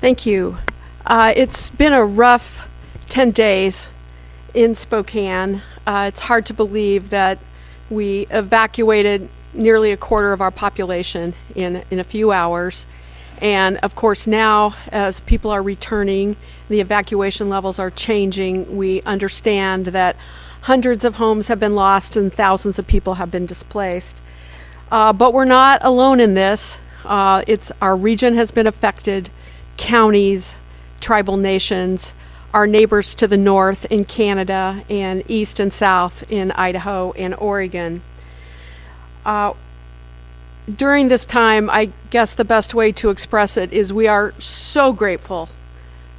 Thank you. It's been a rough 10 days in Spokane. It's hard to believe that we evacuated nearly a quarter of our population in a few hours. And of course now, as people are returning, the evacuation levels are changing. We understand that hundreds of homes have been lost and thousands of people have been displaced. But we're not alone in this. Our region has been affected. Counties, tribal nations, our neighbors to the north in Canada, and east and south in Idaho and Oregon. During this time, I guess the best way to express it is we are so grateful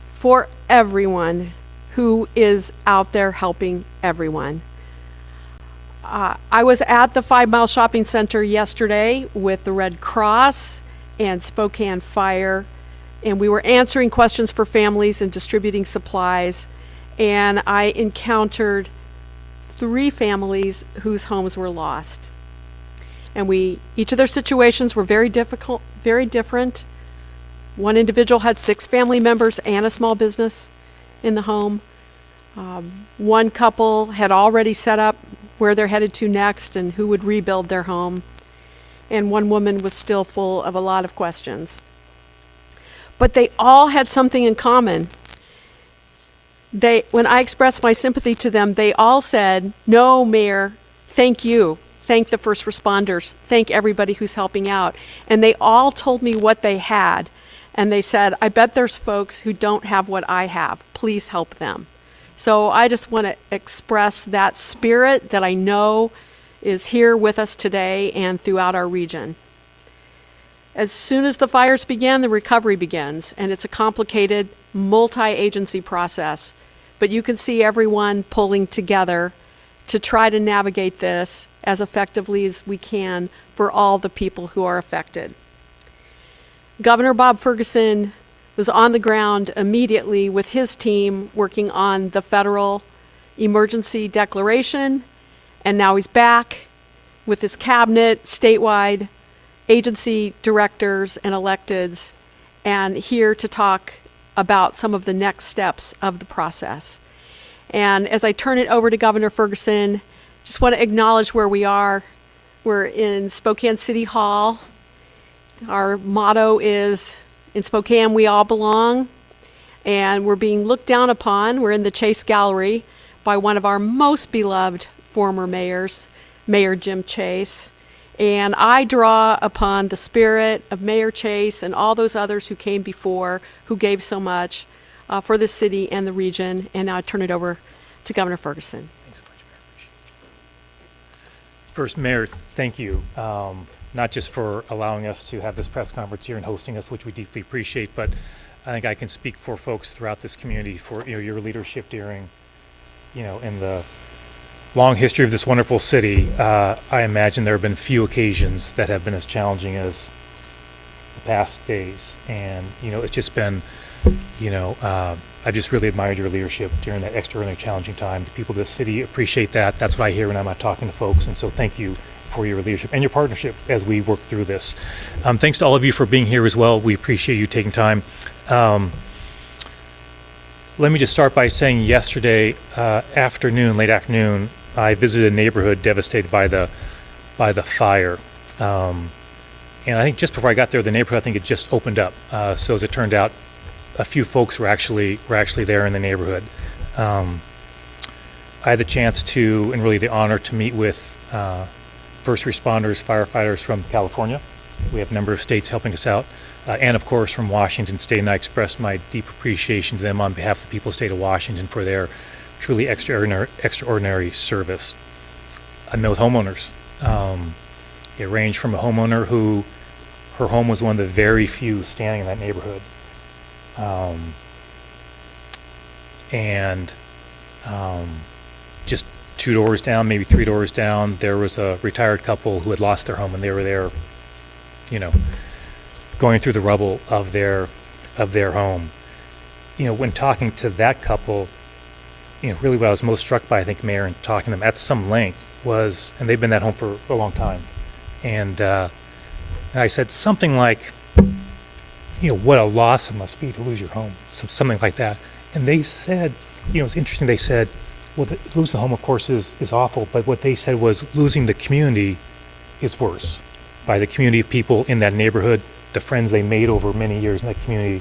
for everyone who is out there helping everyone. I was at the 5 Mile Shopping Center yesterday with the Red Cross and Spokane Fire, and we were answering questions for families and distributing supplies, and I encountered 3 families whose homes were lost. And each of their situations were very difficult, very different. One individual had 6 family members and a small business in the home. One couple had already set up where they're headed to next and who would rebuild their home. And one woman was still full of a lot of questions. But they all had something in common. When I expressed my sympathy to them, they all said, "No, Mayor, thank you. Thank the first responders. Thank everybody who's helping out." And they all told me what they had. And they said, "I bet there's folks who don't have what I have. Please help them." So I just want to express that spirit that I know is here with us today and throughout our region. As soon as the fires begin, the recovery begins, and it's a complicated, multi-agency process. But you can see everyone pulling together to try to navigate this as effectively as we can for all the people who are affected. Governor Bob Ferguson was on the ground immediately with his team working on the federal emergency declaration, and now he's back with his cabinet, statewide, agency directors and electeds, and here to talk about some of the next steps of the process. And as I turn it over to Governor Ferguson, just want to acknowledge where we are. We're in Spokane City Hall. Our motto is, "In Spokane, we all belong." And we're being looked down upon. We're in the Chase Gallery by one of our most beloved former mayors, Mayor Jim Chase. And I draw upon the spirit of Mayor Chase and all those others who came before, who gave so much for the city and the region. And now I turn it over to Governor Ferguson. Thanks so much, Mayor. Appreciate it. First, Mayor, thank you, not just for allowing us to have this press conference here and hosting us, which we deeply appreciate, but I think I can speak for folks throughout this community for your leadership during, in the long history of this wonderful city. I imagine there have been few occasions that have been as challenging as the past days. And, it's just been, I've just really admired your leadership during that extraordinarily challenging time. The people of this city appreciate that. That's what I hear when I'm out talking to folks. And so thank you for your leadership and your partnership as we work through this. Thanks to all of you for being here as well. We appreciate you taking time. Let me just start by saying yesterday late afternoon, I visited a neighborhood devastated by the fire, and I think just before I got there, the neighborhood, I think it just opened up. So as it turned out, a few folks were actually there in the neighborhood. I had the chance to, and really the honor to meet with first responders, firefighters from California. We have a number of states helping us out, and of course from Washington State. And I expressed my deep appreciation to them on behalf of the people of the state of Washington for their truly extraordinary service. I met with homeowners. It ranged from a homeowner who her home was one of the very few standing in that neighborhood. Just 2 doors down, maybe 3 doors down, there was a retired couple who had lost their home, and they were there, going through the rubble of their home. When talking to that couple, really what I was most struck by, I think, Mayor, and talking to them at some length was, and they've been at home for a long time, and I said something like, what a loss it must be to lose your home, something like that. And they said, it's interesting, they said, well, losing the home, of course, is awful, but what they said was losing the community is worse. By the community of people in that neighborhood, the friends they made over many years in that community,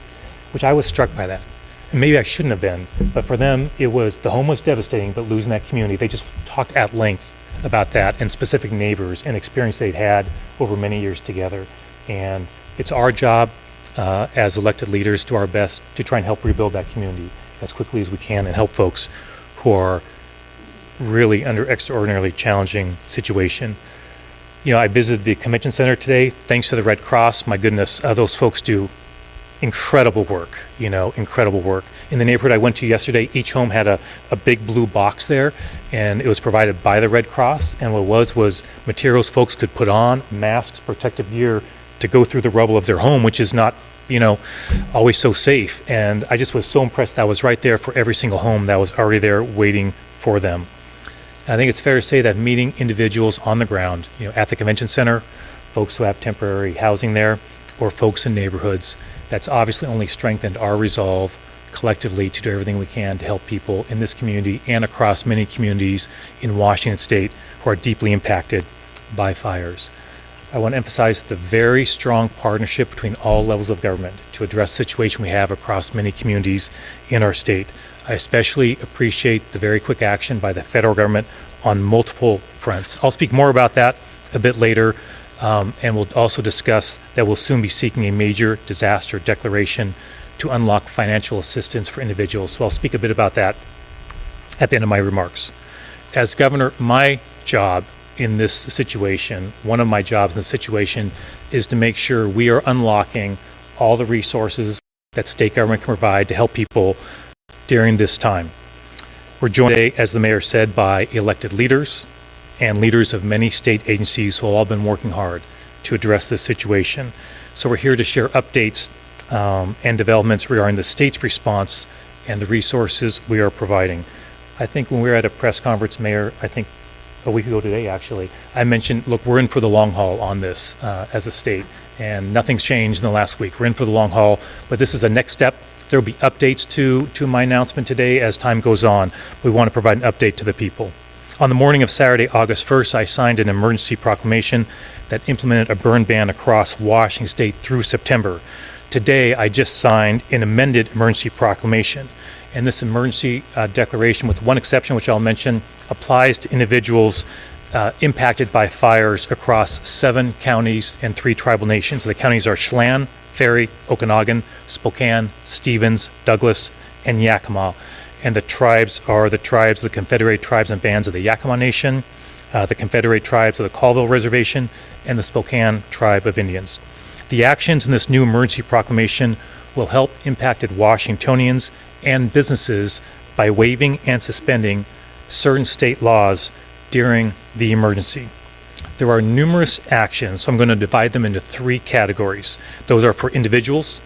which I was struck by that. And maybe I shouldn't have been, but for them, the home was devastating, but losing that community, they just talked at length about that and specific neighbors and experience they'd had over many years together. And it's our job as elected leaders, do our best to try and help rebuild that community as quickly as we can and help folks who are really under extraordinarily challenging situation. I visited the convention center today. Thanks to the Red Cross, my goodness, those folks do incredible work, incredible work. In the neighborhood I went to yesterday, each home had a big blue box there, and it was provided by the Red Cross. And what it was materials folks could put on, masks, protective gear, to go through the rubble of their home, which is not, always so safe. And I just was so impressed that I was right there for every single home that was already there waiting for them. And I think it's fair to say that meeting individuals on the ground, at the convention center, folks who have temporary housing there, or folks in neighborhoods, that's obviously only strengthened our resolve collectively to do everything we can to help people in this community and across many communities in Washington State who are deeply impacted by fires. I want to emphasize the very strong partnership between all levels of government to address the situation we have across many communities in our state. I especially appreciate the very quick action by the federal government on multiple fronts. I'll speak more about that a bit later, and we'll also discuss that we'll soon be seeking a major disaster declaration to unlock financial assistance for individuals. So I'll speak a bit about that at the end of my remarks. As governor, my job in this situation, one of my jobs in this situation, is to make sure we are unlocking all the resources that state government can provide to help people during this time. We're joined today, as the mayor said, by elected leaders and leaders of many state agencies who have all been working hard to address this situation. So we're here to share updates and developments regarding the state's response and the resources we are providing. I think when we were at a press conference, Mayor, I think a week ago today, actually, I mentioned, look, we're in for the long haul on this as a state, and nothing's changed in the last week. We're in for the long haul, but this is a next step. There will be updates to my announcement today as time goes on. We want to provide an update to the people. On the morning of Saturday, August 1st, I signed an emergency proclamation that implemented a burn ban across Washington State through September. Today, I just signed an amended emergency proclamation. And this emergency declaration, with one exception, which I'll mention, applies to individuals impacted by fires across 7 counties and 3 tribal nations. The counties are Chelan, Ferry, Okanagan, Spokane, Stevens, Douglas, and Yakima. And the tribes are the Confederate Tribes and Bands of the Yakima Nation, the Confederate Tribes of the Colville Reservation, and the Spokane Tribe of Indians. The actions in this new emergency proclamation will help impacted Washingtonians and businesses by waiving and suspending certain state laws during the emergency. There are numerous actions, so I'm going to divide them into 3 categories. Those are for individuals,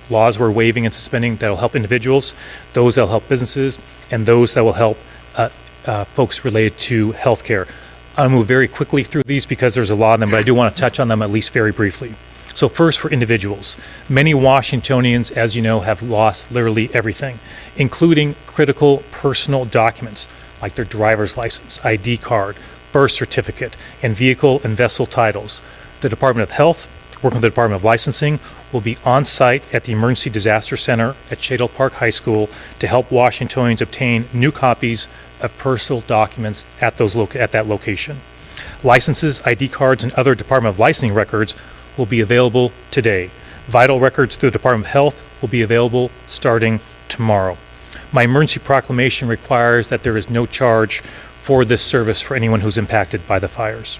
laws we're waiving and suspending that will help individuals, those that will help businesses, and those that will help folks related to healthcare. I'll move very quickly through these because there's a lot of them, but I do want to touch on them at least very briefly. So first, for individuals. Many Washingtonians, as you know, have lost literally everything, including critical personal documents like their driver's license, ID card, birth certificate, and vehicle and vessel titles. The Department of Health, working with the Department of Licensing, will be on site at the Emergency Disaster Center at Shadle Park High School to help Washingtonians obtain new copies of personal documents at that location. Licenses, ID cards, and other Department of Licensing records will be available today. Vital records through the Department of Health will be available starting tomorrow. My emergency proclamation requires that there is no charge for this service for anyone who's impacted by the fires.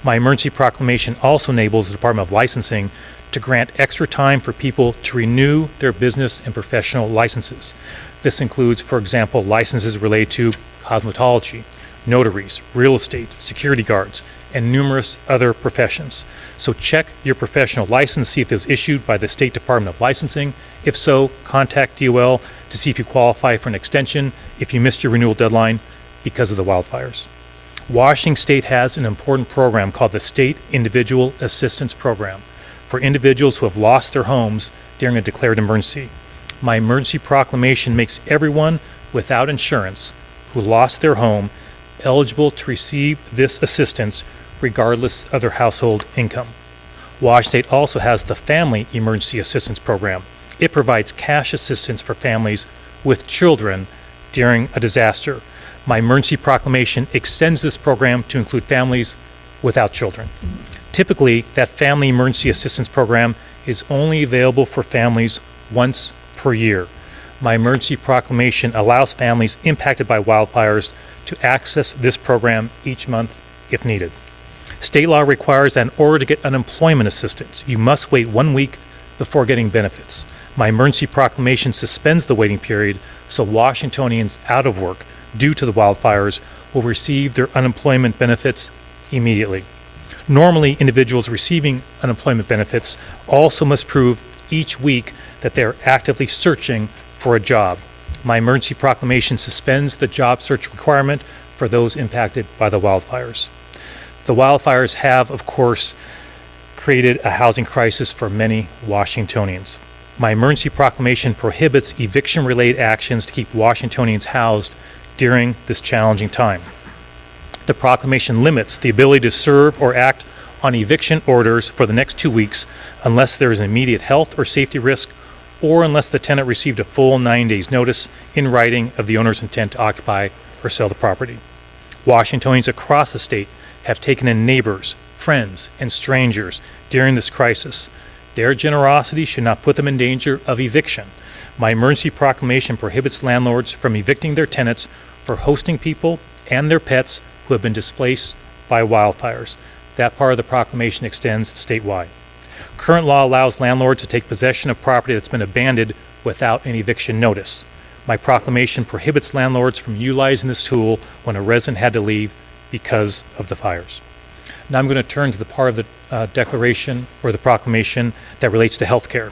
My emergency proclamation also enables the Department of Licensing to grant extra time for people to renew their business and professional licenses. This includes, for example, licenses related to cosmetology, notaries, real estate, security guards, and numerous other professions. So check your professional license, see if it was issued by the State Department of Licensing. If so, contact DOL to see if you qualify for an extension if you missed your renewal deadline because of the wildfires. Washington State has an important program called the State Individual Assistance Program for individuals who have lost their homes during a declared emergency. My emergency proclamation makes everyone without insurance who lost their home eligible to receive this assistance regardless of their household income. Washington State also has the Family Emergency Assistance Program. It provides cash assistance for families with children during a disaster. My emergency proclamation extends this program to include families without children. Typically, that Family Emergency Assistance Program is only available for families once per year. My emergency proclamation allows families impacted by wildfires to access this program each month if needed. State law requires that in order to get unemployment assistance, you must wait 1 week before getting benefits. My emergency proclamation suspends the waiting period so Washingtonians out of work due to the wildfires will receive their unemployment benefits immediately. Normally, individuals receiving unemployment benefits also must prove each week that they are actively searching for a job. My emergency proclamation suspends the job search requirement for those impacted by the wildfires. The wildfires have, of course, created a housing crisis for many Washingtonians. My emergency proclamation prohibits eviction-related actions to keep Washingtonians housed during this challenging time. The proclamation limits the ability to serve or act on eviction orders for the next 2 weeks unless there is an immediate health or safety risk or unless the tenant received a full 9 days notice in writing of the owner's intent to occupy or sell the property. Washingtonians across the state have taken in neighbors, friends, and strangers during this crisis. Their generosity should not put them in danger of eviction. My emergency proclamation prohibits landlords from evicting their tenants for hosting people and their pets who have been displaced by wildfires. That part of the proclamation extends statewide. Current law allows landlords to take possession of property that's been abandoned without an eviction notice. My proclamation prohibits landlords from utilizing this tool when a resident had to leave because of the fires. Now I'm going to turn to the part of the declaration or the proclamation that relates to healthcare.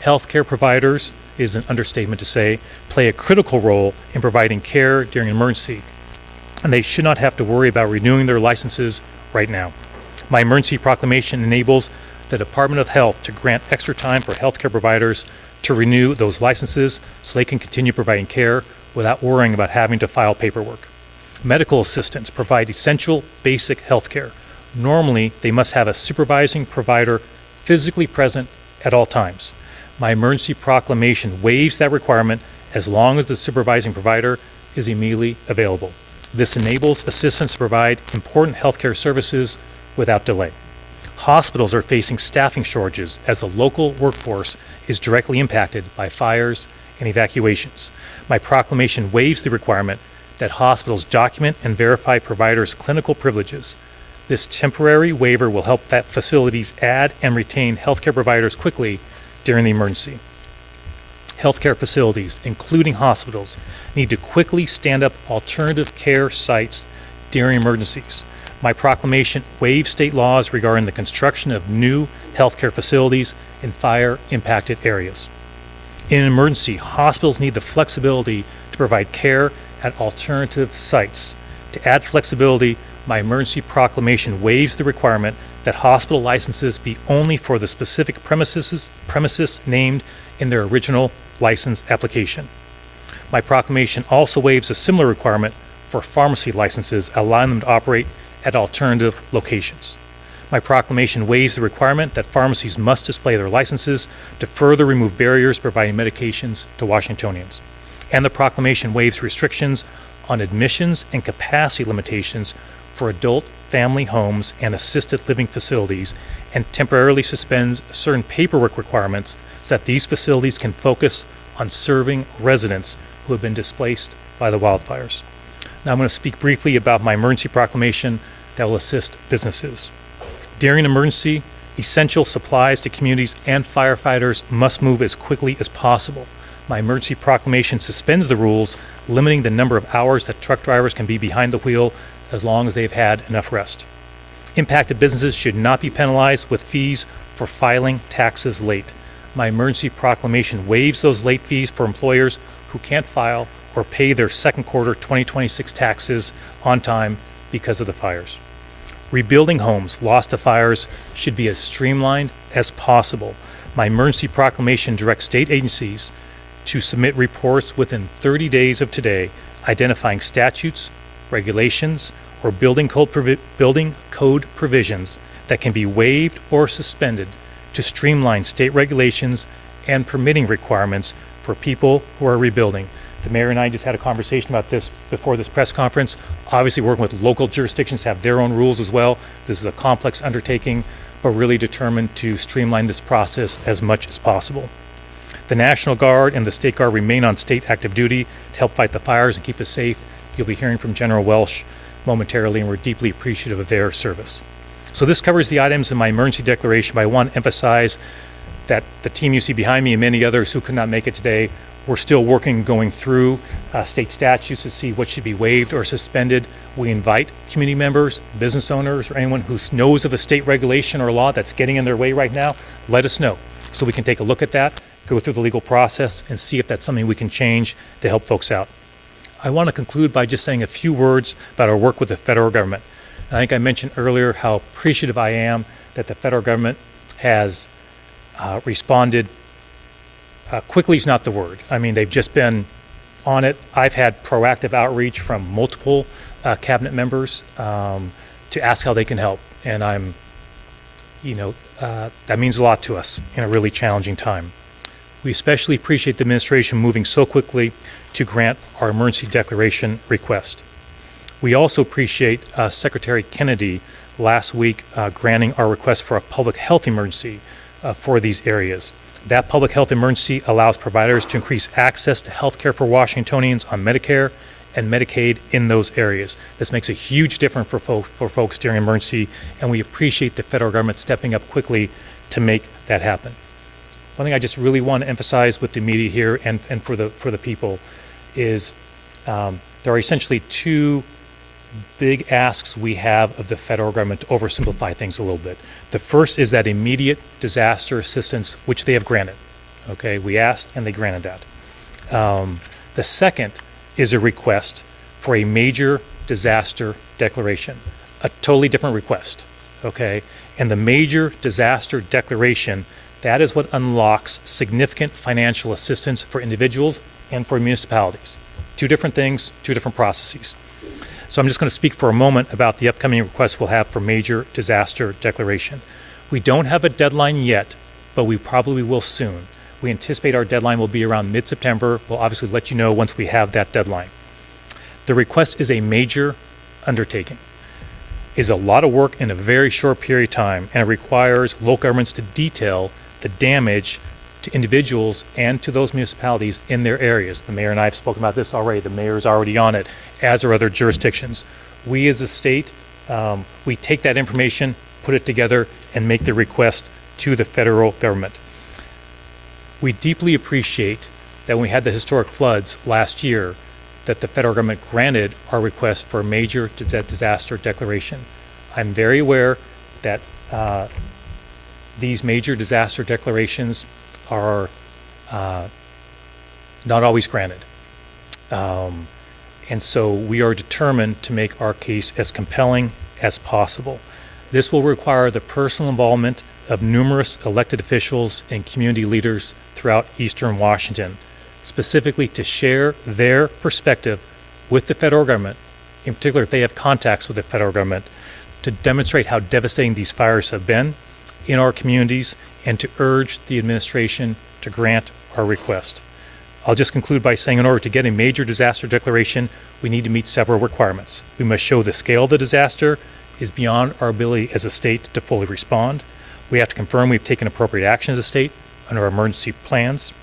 Healthcare providers, is an understatement to say, play a critical role in providing care during an emergency, and they should not have to worry about renewing their licenses right now. My emergency proclamation enables the Department of Health to grant extra time for healthcare providers to renew those licenses so they can continue providing care without worrying about having to file paperwork. Medical assistants provide essential basic health care. Normally, they must have a supervising provider physically present at all times. My emergency proclamation waives that requirement as long as the supervising provider is immediately available. This enables assistants to provide important healthcare services without delay. Hospitals are facing staffing shortages as the local workforce is directly impacted by fires and evacuations. My proclamation waives the requirement that hospitals document and verify providers' clinical privileges. This temporary waiver will help facilities add and retain healthcare providers quickly during the emergency. Healthcare facilities, including hospitals, need to quickly stand up alternative care sites during emergencies. My proclamation waives state laws regarding the construction of new healthcare facilities in fire-impacted areas. In an emergency, hospitals need the flexibility to provide care at alternative sites. To add flexibility, my emergency proclamation waives the requirement that hospital licenses be only for the specific premises named in their original license application. My proclamation also waives a similar requirement for pharmacy licenses, allowing them to operate at alternative locations. My proclamation waives the requirement that pharmacies must display their licenses to further remove barriers providing medications to Washingtonians. And the proclamation waives restrictions on admissions and capacity limitations for adult family homes and assisted living facilities and temporarily suspends certain paperwork requirements so that these facilities can focus on serving residents who have been displaced by the wildfires. Now I'm going to speak briefly about my emergency proclamation that will assist businesses. During an emergency, essential supplies to communities and firefighters must move as quickly as possible. My emergency proclamation suspends the rules limiting the number of hours that truck drivers can be behind the wheel as long as they've had enough rest. Impacted businesses should not be penalized with fees for filing taxes late. My emergency proclamation waives those late fees for employers who can't file or pay their second quarter 2026 taxes on time because of the fires. Rebuilding homes lost to fires should be as streamlined as possible. My emergency proclamation directs state agencies to submit reports within 30 days of today identifying statutes, regulations, or building code provisions that can be waived or suspended to streamline state regulations and permitting requirements for people who are rebuilding. The mayor and I just had a conversation about this before this press conference. Obviously, working with local jurisdictions have their own rules as well. This is a complex undertaking, but really determined to streamline this process as much as possible. The National Guard and the State Guard remain on state active duty to help fight the fires and keep us safe. You'll be hearing from General Welsh momentarily, and we're deeply appreciative of their service. So this covers the items in my emergency declaration, but I want to emphasize that the team you see behind me and many others who could not make it today, we're still working, going through state statutes to see what should be waived or suspended. We invite community members, business owners, or anyone who knows of a state regulation or law that's getting in their way right now, let us know so we can take a look at that, go through the legal process, and see if that's something we can change to help folks out. I want to conclude by just saying a few words about our work with the federal government. I think I mentioned earlier how appreciative I am that the federal government has responded. Quickly is not the word. I mean, they've just been on it. I've had proactive outreach from multiple cabinet members to ask how they can help. And that means a lot to us in a really challenging time. We especially appreciate the administration moving so quickly to grant our emergency declaration request. We also appreciate Secretary Kennedy last week granting our request for a public health emergency for these areas. That public health emergency allows providers to increase access to health care for Washingtonians on Medicare and Medicaid in those areas. This makes a huge difference for folks during emergency, and we appreciate the federal government stepping up quickly to make that happen. One thing I just really want to emphasize with the media here and for the people is there are essentially two big asks we have of the federal government to oversimplify things a little bit. The first is that immediate disaster assistance, which they have granted. Okay, we asked and they granted that. The second is a request for a major disaster declaration, a totally different request. Okay, and the major disaster declaration, that is what unlocks significant financial assistance for individuals and for municipalities. Two different things, two different processes. So I'm just going to speak for a moment about the upcoming request we'll have for major disaster declaration. We don't have a deadline yet, but we probably will soon. We anticipate our deadline will be around mid-September. We'll obviously let you know once we have that deadline. The request is a major undertaking. It is a lot of work in a very short period of time, and it requires local governments to detail the damage to individuals and to those municipalities in their areas. The mayor and I have spoken about this already. The mayor is already on it, as are other jurisdictions. We as a state, we take that information, put it together, and make the request to the federal government. We deeply appreciate that when we had the historic floods last year, that the federal government granted our request for a major disaster declaration. I'm very aware that these major disaster declarations are not always granted. And so we are determined to make our case as compelling as possible. This will require the personal involvement of numerous elected officials and community leaders throughout Eastern Washington, specifically to share their perspective with the federal government, in particular if they have contacts with the federal government, to demonstrate how devastating these fires have been in our communities and to urge the administration to grant our request. I'll just conclude by saying in order to get a major disaster declaration, we need to meet several requirements. We must show the scale of the disaster is beyond our ability as a state to fully respond. We have to confirm we've taken appropriate action as a state under our emergency plans.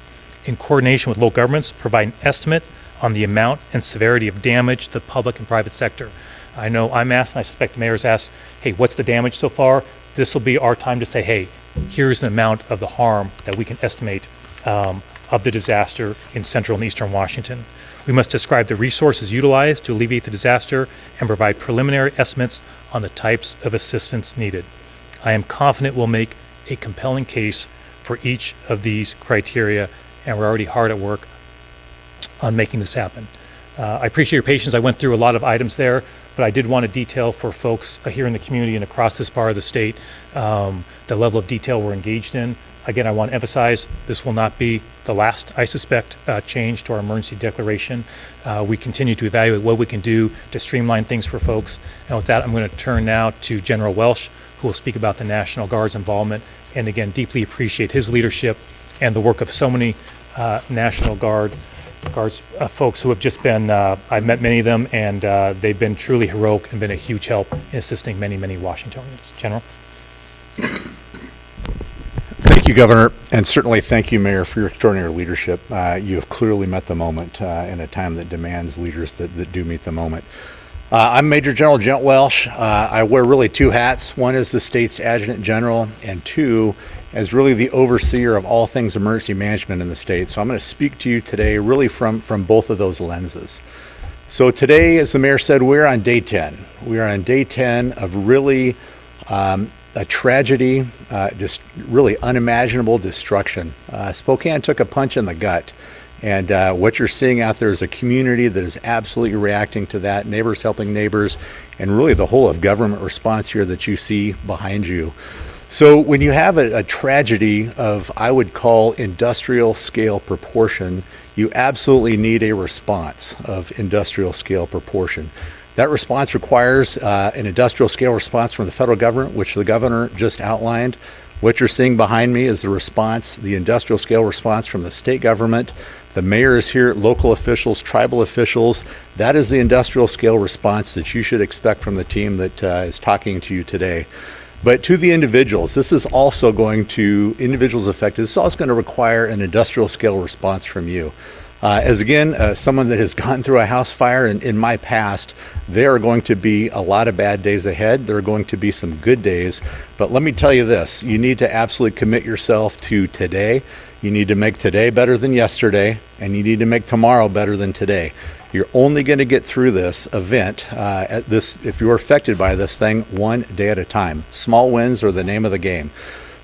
In coordination with local governments, provide an estimate on the amount and severity of damage to the public and private sector. I know I'm asked, and I suspect the mayor's asked, hey, what's the damage so far? This will be our time to say, hey, here's the amount of the harm that we can estimate of the disaster in central and eastern Washington. We must describe the resources utilized to alleviate the disaster and provide preliminary estimates on the types of assistance needed. I am confident we'll make a compelling case for each of these criteria, and we're already hard at work on making this happen. I appreciate your patience. I went through a lot of items there, but I did want to detail for folks here in the community and across this part of the state the level of detail we're engaged in. Again, I want to emphasize this will not be the last, I suspect, change to our emergency declaration. We continue to evaluate what we can do to streamline things for folks. And with that, I'm going to turn now to General Welsh, who will speak about the National Guard's involvement, and again, deeply appreciate his leadership and the work of so many National Guards folks who have just been, I've met many of them, and they've been truly heroic and been a huge help in assisting many, many Washingtonians. General? Thank you, Governor, and certainly thank you, Mayor, for your extraordinary leadership. You have clearly met the moment in a time that demands leaders that do meet the moment. I'm Major General Gent Welsh. I wear really two hats. One is the state's Adjutant General, and two, as really the overseer of all things emergency management in the state. So I'm going to speak to you today really from both of those lenses. So today, as the Mayor said, we're on day 10. We are on day 10 of really a tragedy, just really unimaginable destruction. Spokane took a punch in the gut. And what you're seeing out there is a community that is absolutely reacting to that, neighbors helping neighbors, and really the whole of government response here that you see behind you. So when you have a tragedy of, I would call, industrial scale proportion, you absolutely need a response of industrial scale proportion. That response requires an industrial scale response from the federal government, which the governor just outlined. What you're seeing behind me is the response, the industrial scale response from the state government. The mayor is here, local officials, tribal officials. That is the industrial scale response that you should expect from the team that is talking to you today. But to the individuals, this is also going to, individuals affected, this is also going to require an industrial scale response from you. As again, someone that has gone through a house fire in my past, there are going to be a lot of bad days ahead. There are going to be some good days. But let me tell you this, you need to absolutely commit yourself to today. You need to make today better than yesterday, and you need to make tomorrow better than today. You're only going to get through this event, if you're affected by this thing, one day at a time. Small wins are the name of the game.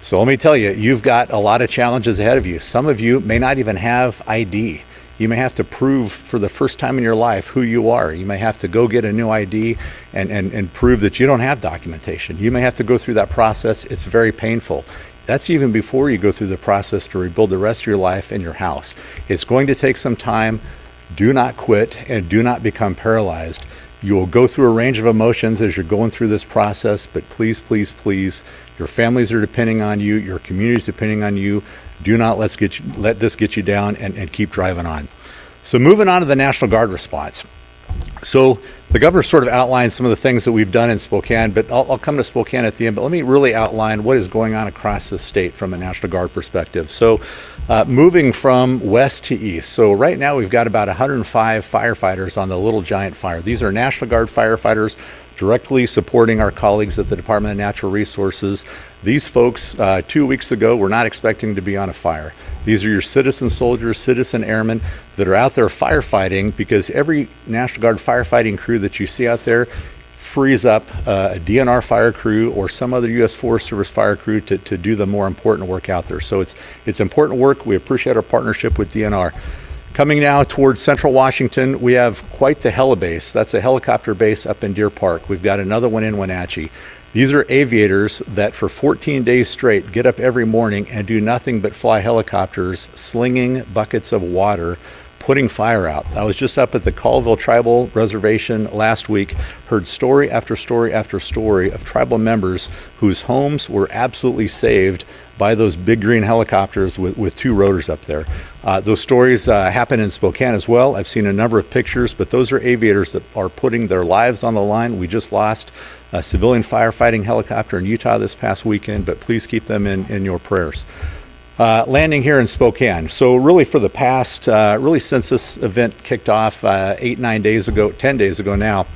So let me tell you, you've got a lot of challenges ahead of you. Some of you may not even have ID. You may have to prove for the first time in your life who you are. You may have to go get a new ID and prove that you don't have documentation. You may have to go through that process. It's very painful. That's even before you go through the process to rebuild the rest of your life in your house. It's going to take some time. Do not quit and do not become paralyzed. You will go through a range of emotions as you're going through this process, but please, please, please, your families are depending on you, your community is depending on you. Do not let this get you down and keep driving on. So moving on to the National Guard response. So the governor sort of outlined some of the things that we've done in Spokane, but I'll come to Spokane at the end, but let me really outline what is going on across the state from a National Guard perspective. So moving from west to east. So right now we've got about 105 firefighters on the Little Giant Fire. These are National Guard firefighters directly supporting our colleagues at the Department of Natural Resources. These folks, 2 weeks ago, were not expecting to be on a fire. These are your citizen soldiers, citizen airmen that are out there firefighting, because every National Guard firefighting crew that you see out there frees up a DNR fire crew or some other U.S. Forest Service fire crew to do the more important work out there. So it's important work. We appreciate our partnership with DNR. Coming now towards central Washington, we have quite the helibase. That's a helicopter base up in Deer Park. We've got another one in Wenatchee. These are aviators that for 14 days straight get up every morning and do nothing but fly helicopters, slinging buckets of water, putting fire out. I was just up at the Colville Tribal Reservation last week, heard story after story after story of tribal members whose homes were absolutely saved by those big green helicopters with two rotors up there. Those stories happen in Spokane as well. I've seen a number of pictures, but those are aviators that are putting their lives on the line. We just lost a civilian firefighting helicopter in Utah this past weekend, but please keep them in your prayers. Landing here in Spokane. So really for the past, really since this event kicked off 10 days ago now,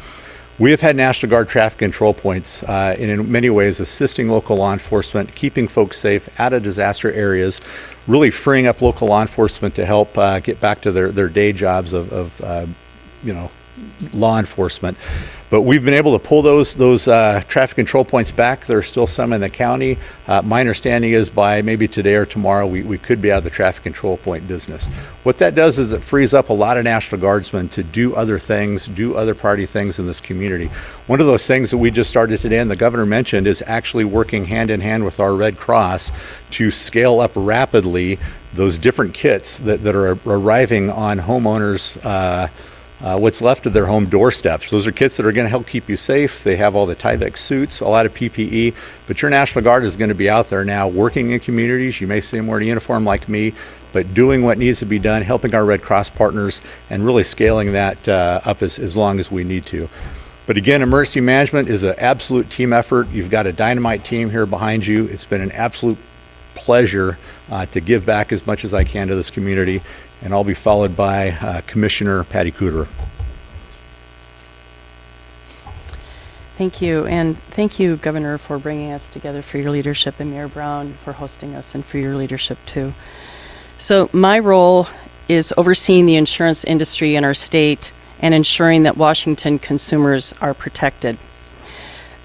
we have had National Guard traffic control points in many ways assisting local law enforcement, keeping folks safe out of disaster areas, really freeing up local law enforcement to help get back to their day jobs of law enforcement. But we've been able to pull those traffic control points back. There are still some in the county. My understanding is by maybe today or tomorrow, we could be out of the traffic control point business. What that does is it frees up a lot of National Guardsmen to do other things, do other priority things in this community. One of those things that we just started today, and the governor mentioned, is actually working hand in hand with our Red Cross to scale up rapidly those different kits that are arriving on homeowners' what's left of their home doorsteps. Those are kits that are going to help keep you safe. They have all the Tyvek suits, a lot of PPE, but your National Guard is going to be out there now working in communities. You may see them wearing a uniform like me, but doing what needs to be done, helping our Red Cross partners, and really scaling that up as long as we need to. But again, emergency management is an absolute team effort. You've got a dynamite team here behind you. It's been an absolute pleasure to give back as much as I can to this community, and I'll be followed by Commissioner Patty Cooter. Thank you, and thank you, Governor, for bringing us together, for your leadership, and Mayor Brown for hosting us, and for your leadership too. So my role is overseeing the insurance industry in our state and ensuring that Washington consumers are protected.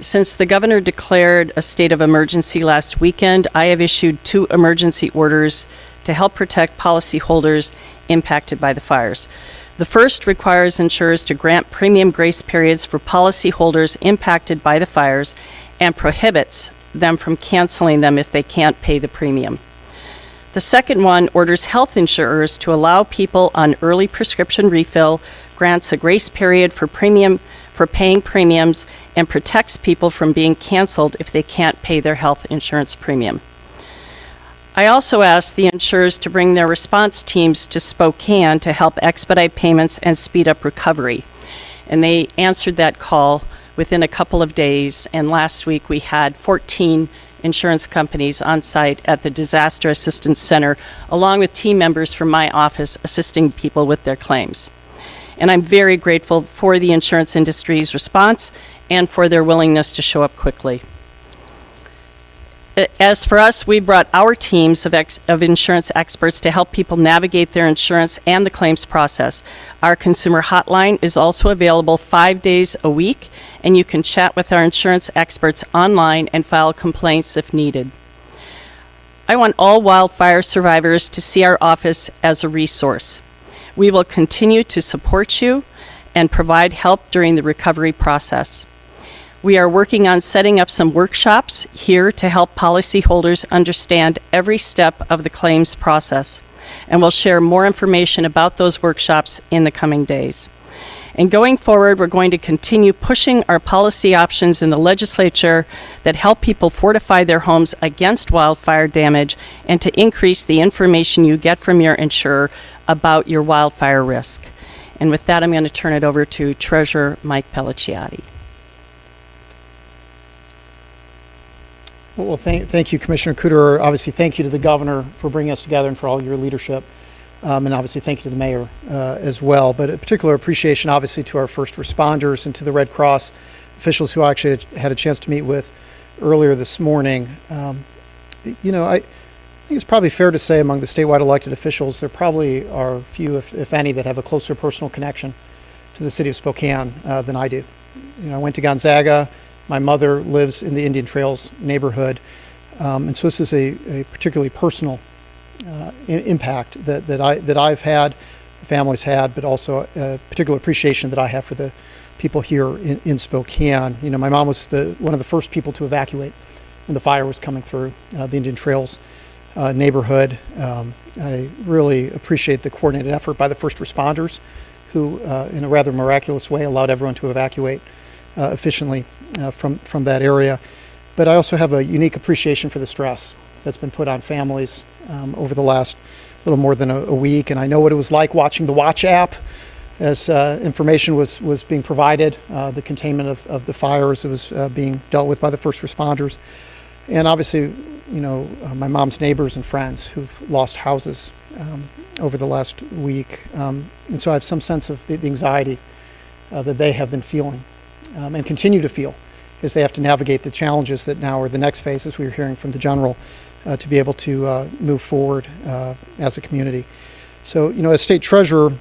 Since the governor declared a state of emergency last weekend, I have issued 2 emergency orders to help protect policyholders impacted by the fires. The first requires insurers to grant premium grace periods for policyholders impacted by the fires and prohibits them from canceling them if they can't pay the premium. The second one orders health insurers to allow people on early prescription refill, grants a grace period for paying premiums, and protects people from being canceled if they can't pay their health insurance premium. I also asked the insurers to bring their response teams to Spokane to help expedite payments and speed up recovery. And they answered that call within a couple of days, and last week we had 14 insurance companies on site at the Disaster Assistance Center, along with team members from my office assisting people with their claims. And I'm very grateful for the insurance industry's response and for their willingness to show up quickly. As for us, we brought our teams of insurance experts to help people navigate their insurance and the claims process. Our consumer hotline is also available 5 days a week, and you can chat with our insurance experts online and file complaints if needed. I want all wildfire survivors to see our office as a resource. We will continue to support you and provide help during the recovery process. We are working on setting up some workshops here to help policyholders understand every step of the claims process, and we'll share more information about those workshops in the coming days. And going forward, we're going to continue pushing our policy options in the legislature that help people fortify their homes against wildfire damage and to increase the information you get from your insurer about your wildfire risk. And with that, I'm going to turn it over to Treasurer Mike Pellicciati. Well, thank you, Commissioner Cooter. Obviously, thank you to the governor for bringing us together and for all your leadership. And obviously, thank you to the mayor as well. But a particular appreciation, obviously, to our first responders and to the Red Cross officials who I actually had a chance to meet with earlier this morning. I think it's probably fair to say among the statewide elected officials, there probably are few, if any, that have a closer personal connection to the city of Spokane than I do. I went to Gonzaga. My mother lives in the Indian Trails neighborhood, and so this is a particularly personal impact that I've had, the family's had, but also a particular appreciation that I have for the people here in Spokane. My mom was one of the first people to evacuate when the fire was coming through the Indian Trails neighborhood. I really appreciate the coordinated effort by the first responders who, in a rather miraculous way, allowed everyone to evacuate efficiently from that area. But I also have a unique appreciation for the stress that's been put on families over the last little more than a week. And I know what it was like watching the Watch app as information was being provided, the containment of the fires that was being dealt with by the first responders. And obviously, my mom's neighbors and friends who've lost houses over the last week. And so I have some sense of the anxiety that they have been feeling and continue to feel as they have to navigate the challenges that now are the next phase, as we were hearing from the general, to be able to move forward as a community. So, as state treasurer,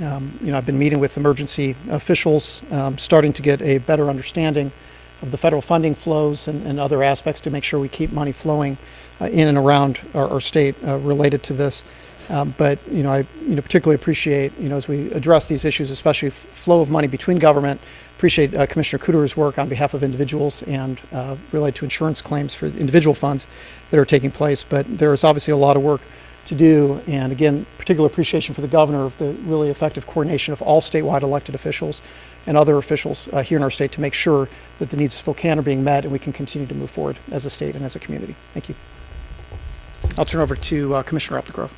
I've been meeting with emergency officials, starting to get a better understanding of the federal funding flows and other aspects to make sure we keep money flowing in and around our state related to this. But I particularly appreciate, as we address these issues, especially flow of money between government, appreciate Commissioner Cooter's work on behalf of individuals and related to insurance claims for individual funds that are taking place. But there is obviously a lot of work to do. And again, particular appreciation for the governor of the really effective coordination of all statewide elected officials and other officials here in our state to make sure that the needs of Spokane are being met and we can continue to move forward as a state and as a community. Thank you. I'll turn over to Commissioner Upthegrove.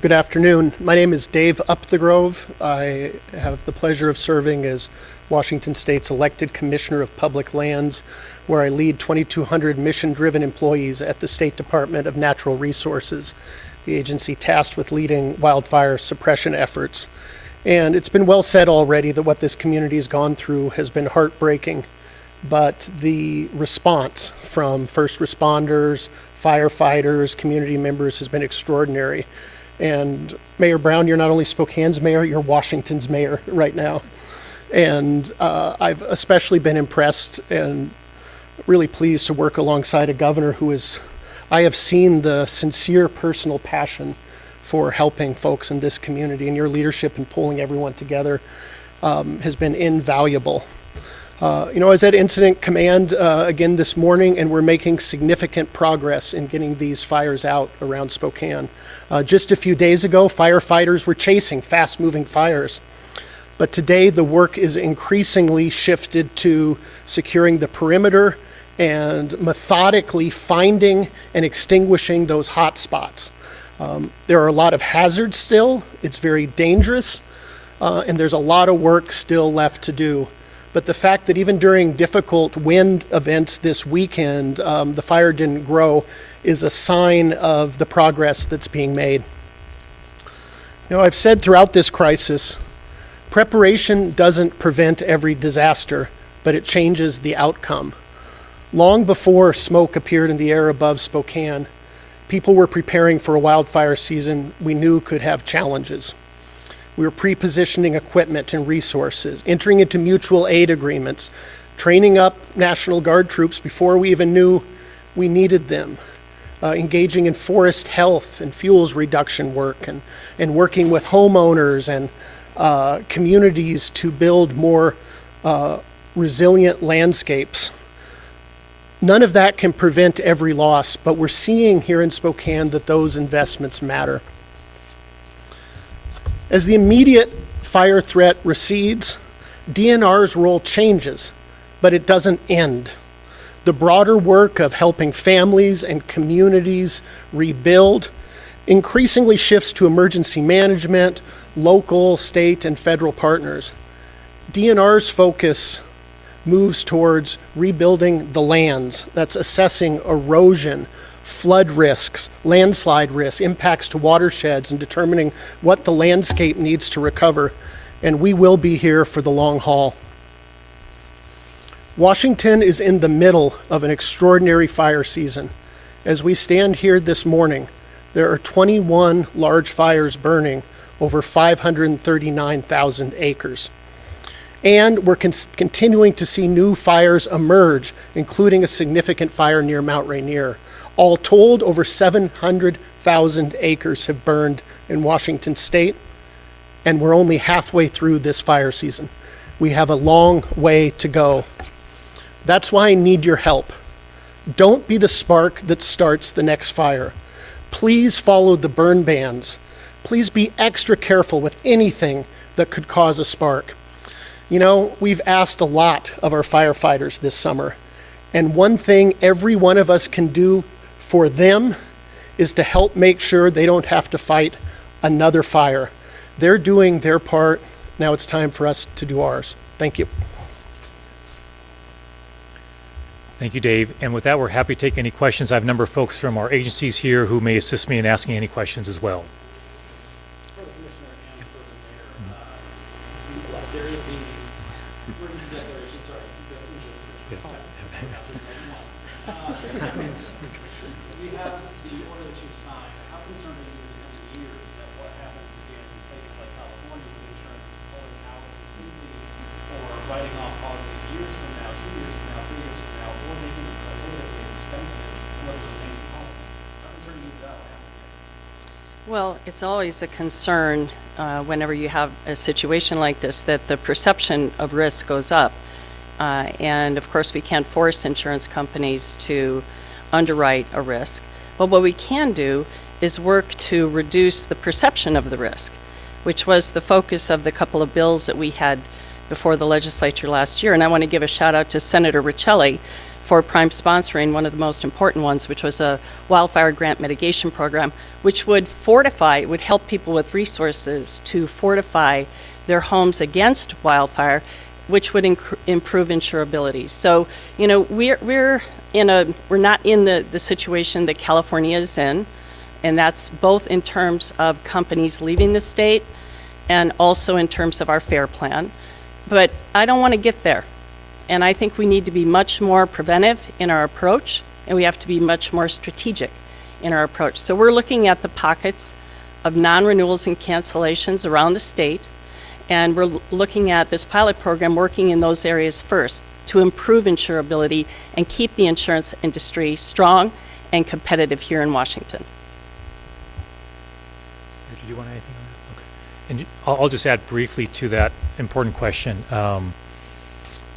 Good afternoon. My name is Dave Upthegrove. I have the pleasure of serving as Washington State's elected Commissioner of Public Lands, where I lead 2,200 mission-driven employees at the State Department of Natural Resources, the agency tasked with leading wildfire suppression efforts. And it's been well said already that what this community has gone through has been heartbreaking, but the response from first responders, firefighters, community members has been extraordinary. And Mayor Brown, you're not only Spokane's mayor, you're Washington's mayor right now. And I've especially been impressed and really pleased to work alongside a governor who is, I have seen the sincere personal passion for helping folks in this community, and your leadership in pulling everyone together has been invaluable. I was at Incident Command again this morning, and we're making significant progress in getting these fires out around Spokane. Just a few days ago, firefighters were chasing fast-moving fires. But today, the work is increasingly shifted to securing the perimeter and methodically finding and extinguishing those hot spots. There are a lot of hazards still. It's very dangerous, and there's a lot of work still left to do. But the fact that even during difficult wind events this weekend, the fire didn't grow is a sign of the progress that's being made. I've said throughout this crisis, preparation doesn't prevent every disaster, but it changes the outcome. Long before smoke appeared in the air above Spokane, people were preparing for a wildfire season we knew could have challenges. We were pre-positioning equipment and resources, entering into mutual aid agreements, training up National Guard troops before we even knew we needed them, engaging in forest health and fuels reduction work, and working with homeowners and communities to build more resilient landscapes. None of that can prevent every loss, but we're seeing here in Spokane that those investments matter. As the immediate fire threat recedes, DNR's role changes, but it doesn't end. The broader work of helping families and communities rebuild increasingly shifts to emergency management, local, state, and federal partners. DNR's focus moves towards rebuilding the lands. That's assessing erosion, flood risks, landslide risks, impacts to watersheds, and determining what the landscape needs to recover. And we will be here for the long haul. Washington is in the middle of an extraordinary fire season. As we stand here this morning, there are 21 large fires burning over 539,000 acres. And we're continuing to see new fires emerge, including a significant fire near Mount Rainier. All told, over 700,000 acres have burned in Washington state, and we're only halfway through this fire season. We have a long way to go. That's why I need your help. Don't be the spark that starts the next fire. Please follow the burn bans. Please be extra careful with anything that could cause a spark. We've asked a lot of our firefighters this summer, and one thing every one of us can do for them is to help make sure they don't have to fight another fire. They're doing their part. Now it's time for us to do ours. Thank you. Thank you, Dave. And with that, we're happy to take any questions. I have a number of folks from our agencies here who may assist me in asking any questions as well. For the commissioner and for the mayor, there is the emergency declaration, sorry, we have the order that you've signed. How concerned are you Well, it's always a concern whenever you have a situation like this that the perception of risk goes up. And of course, we can't force insurance companies to underwrite a risk. But what we can do is work to reduce the perception of the risk, which was the focus of the couple of bills that we had before the legislature last year. And I want to give a shout out to Senator Riccelli for prime sponsoring one of the most important ones, which was a wildfire grant mitigation program, which would fortify, would help people with resources to fortify their homes against wildfire, which would improve insurability. So, you know, we're not in the situation that California is in, and that's both in terms of companies leaving the state and also in terms of our FAIR plan. But I don't want to get there. And I think we need to be much more preventive in our approach, and we have to be much more strategic in our approach. So we're looking at the pockets of non-renewals and cancellations around the state, and we're looking at this pilot program working in those areas first to improve insurability and keep the insurance industry strong and competitive here in Washington. Did you want anything on that? Okay. And I'll just add briefly to that important question.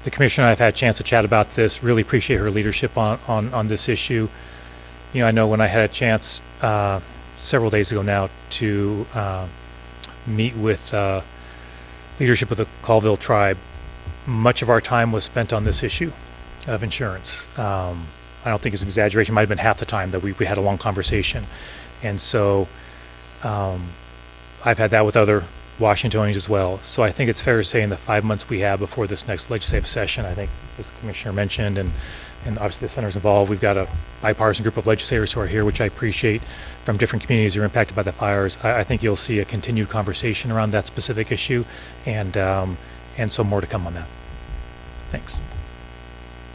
The commissioner and I have had a chance to chat about this. Really appreciate her leadership on this issue. You know, I know when I had a chance several days ago now to meet with leadership of the Colville tribe, much of our time was spent on this issue of insurance. I don't think it's an exaggeration. It might have been half the time that we had a long conversation. And so I've had that with other Washingtonians as well. So I think it's fair to say in the 5 months we have before this next legislative session, I think, as the commissioner mentioned, and obviously the senator's involved, we've got a bipartisan group of legislators who are here, which I appreciate, from different communities who are impacted by the fires. I think you'll see a continued conversation around that specific issue, and so more to come on that. Thanks.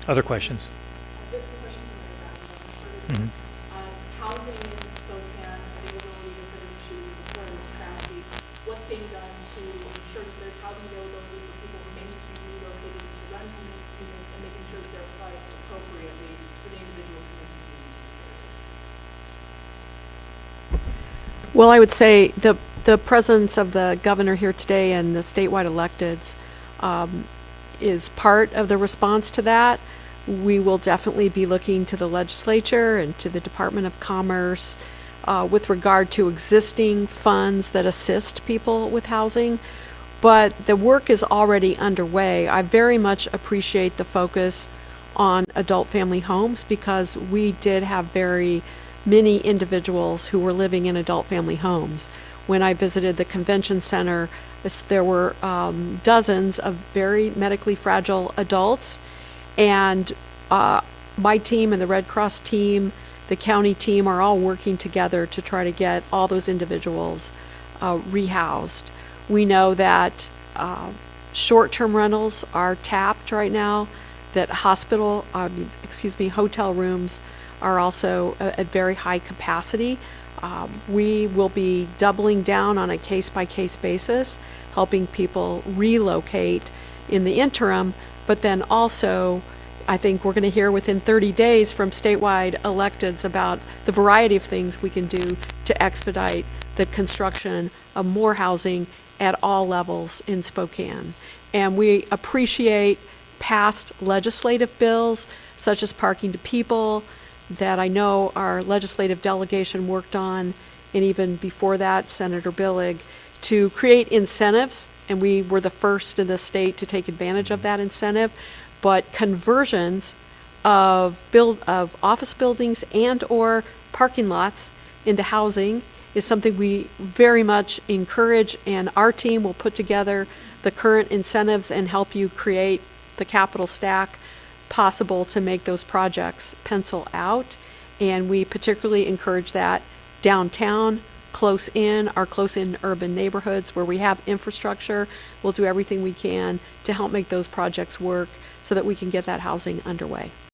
Other questions? This is a question for my background. Housing in Spokane, availability has been an issue before this tragedy. What's being done to ensure that there's housing availability for people who may need to be relocated into rental units and making sure that they're priced appropriately for the individuals who need to be into these areas? Well, I would say the presence of the governor here today and the statewide electeds is part of the response to that. We will definitely be looking to the legislature and to the Department of Commerce with regard to existing funds that assist people with housing. But the work is already underway. I very much appreciate the focus on adult family homes because we did have very many individuals who were living in adult family homes. When I visited the convention center, there were dozens of very medically fragile adults, and my team and the Red Cross team, the county team are all working together to try to get all those individuals rehoused. We know that short-term rentals are tapped right now, that hotel rooms are also at very high capacity. We will be doubling down on a case-by-case basis, helping people relocate in the interim, but then also I think we're going to hear within 30 days from statewide electeds about the variety of things we can do to expedite the construction of more housing at all levels in Spokane. And we appreciate past legislative bills, such as parking to people, that I know our legislative delegation worked on, and even before that, Senator Billig, to create incentives, and we were the first in the state to take advantage of that incentive. But conversions of office buildings and or parking lots into housing is something we very much encourage, and our team will put together the current incentives and help you create the capital stack possible to make those projects pencil out. And we particularly encourage that downtown, close in urban neighborhoods where we have infrastructure. We'll do everything we can to help make those projects work so that we can get that housing underway.